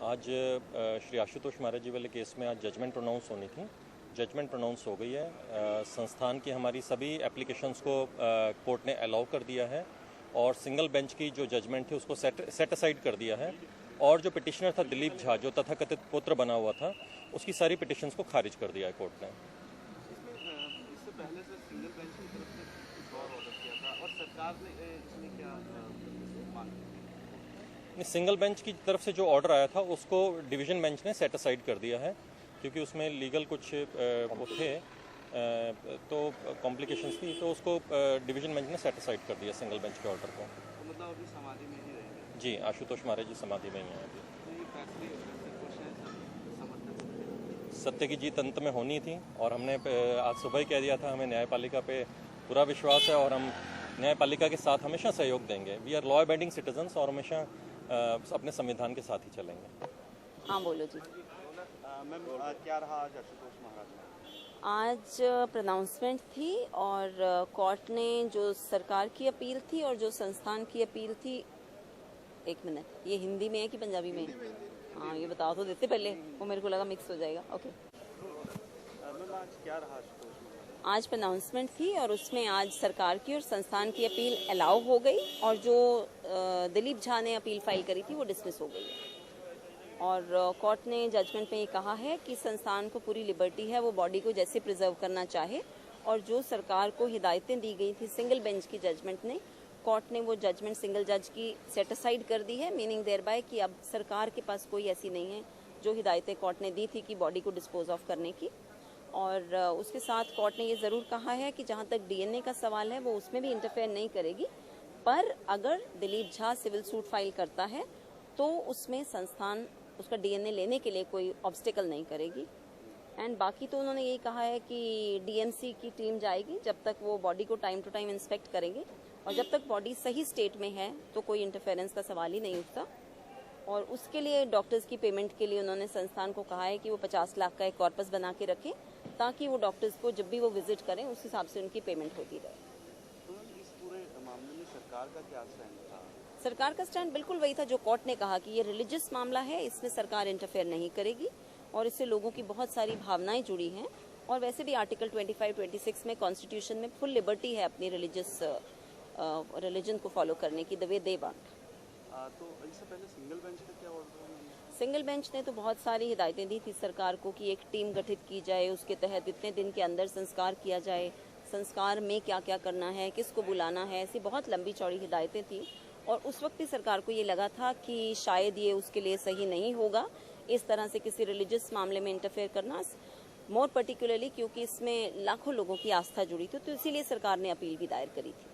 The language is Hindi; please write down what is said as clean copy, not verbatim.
आज श्री आशुतोष महाराज जी वाले केस में आज जजमेंट प्रोनाउंस होनी थी। जजमेंट प्रोनाउंस हो गई है। संस्थान की हमारी सभी एप्लीकेशंस को कोर्ट ने अलाउ कर दिया है और सिंगल बेंच की जो जजमेंट थी उसको सेट असाइड कर दिया है। और जो पिटिशनर था दिलीप झा, जो तथाकथित पुत्र बना हुआ था, उसकी सारी पिटिशंस को खारिज कर दिया है कोर्ट ने। इससे पहले से सिंगल बेंच की तरफ से कुछ और ऑर्डर किया था और सरकार ने इसमें क्या मांग? सिंगल बेंच की तरफ से जो ऑर्डर आया था उसको डिवीजन बेंच ने सेट असाइड कर दिया है, क्योंकि उसमें लीगल कुछ वो थे, तो कॉम्प्लिकेशंस थी, तो उसको डिवीजन बेंच ने सेट असाइड कर दिया सिंगल बेंच के ऑर्डर को। तो मतलब अभी समाधि में ही रहेंगे? जी, आशुतोष महाराज जी समाधि में ही हैं अभी। तो ये फैसले समर्थन सत्य की जीत अंत में होनी थी और हमने आज सुबह ही कह दिया था, हमें न्यायपालिका पे पूरा विश्वास है और हम न्यायपालिका के साथ हमेशा सहयोग देंगे। We are law abiding citizens और हमेशा अपने संविधान के साथ ही चलेंगे। हाँ बोलो जी। मैम, क्या रहा आज आशुतोष महाराज में? आज प्रोनाउंसमेंट थी और कोर्ट ने जो सरकार की अपील थी और जो संस्थान की अपील थी, एक मिनट, ये हिंदी में है कि पंजाबी में? हाँ, ये बताओ तो देते पहले, वो मेरे को लगा मिक्स हो जाएगा। ओके। मैम, आज क्या रहा आशुतोष महाराज? आज प्रोनाउंसमेंट थी और उसमें आज सरकार की और संस्थान की अपील अलाउ हो गई और जो दिलीप झा ने अपील फाइल करी थी वो डिसमिस हो गई है। और कोर्ट ने जजमेंट में ये कहा है कि संस्थान को पूरी लिबर्टी है, वो बॉडी को जैसे प्रिजर्व करना चाहे, और जो सरकार को हिदायतें दी गई थी सिंगल बेंच की जजमेंट ने, कोर्ट ने वो जजमेंट सिंगल जज की सेट असाइड कर दी है, मीनिंग देयर बाय कि अब सरकार के पास कोई ऐसी नहीं है जो हिदायतें कोर्ट ने दी थी कि बॉडी को डिस्पोज ऑफ करने की। और उसके साथ कोर्ट ने ये ज़रूर कहा है कि जहाँ तक डीएनए का सवाल है वो उसमें भी इंटरफेयर नहीं करेगी, पर अगर Dilip Jha civil suit file करता है तो उसमें संस्थान उसका डीएनए लेने के लिए कोई ऑब्स्टिकल नहीं करेगी। एंड बाकी तो उन्होंने यही कहा है कि डीएमसी की टीम जाएगी, जब तक वो बॉडी को टाइम टू टाइम इंस्पेक्ट करेंगे और जब तक बॉडी सही स्टेट में है तो कोई इंटरफेरेंस का सवाल ही नहीं उठता। और उसके लिए डॉक्टर्स की पेमेंट के लिए उन्होंने संस्थान को कहा है कि वो 50 लाख का एक कॉर्पस बना के रखें, ताकि वो डॉक्टर्स को जब भी वो विजिट करें उस हिसाब से उनकी पेमेंट होती रहे। तो इस पूरे मामले में सरकार का क्या स्टैंड था? सरकार का स्टैंड बिल्कुल वही था जो कोर्ट ने कहा कि ये रिलीजियस मामला है, इसमें सरकार इंटरफेयर नहीं करेगी और इससे लोगों की बहुत सारी भावनाएं जुड़ी हैं। और वैसे भी आर्टिकल 25-26 में कॉन्स्टिट्यूशन में फुल लिबर्टी है अपनी रिलीजन को फॉलो करने की, द वे दे वांट। तो इससे पहले सिंगल बेंच का क्या ऑर्डर है? सिंगल बेंच ने तो बहुत सारी हिदायतें दी थी सरकार को कि एक टीम गठित की जाए, उसके तहत इतने दिन के अंदर संस्कार किया जाए, संस्कार में क्या क्या करना है, किसको बुलाना है, ऐसी बहुत लंबी चौड़ी हिदायतें थी। और उस वक्त ही सरकार को ये लगा था कि शायद ये उसके लिए सही नहीं होगा इस तरह से किसी रिलीजियस मामले में इंटरफेयर करना, मोर पर्टिकुलरली क्योंकि इसमें लाखों लोगों की आस्था जुड़ी थी, तो इसीलिए सरकार ने अपील भी दायर करी थी।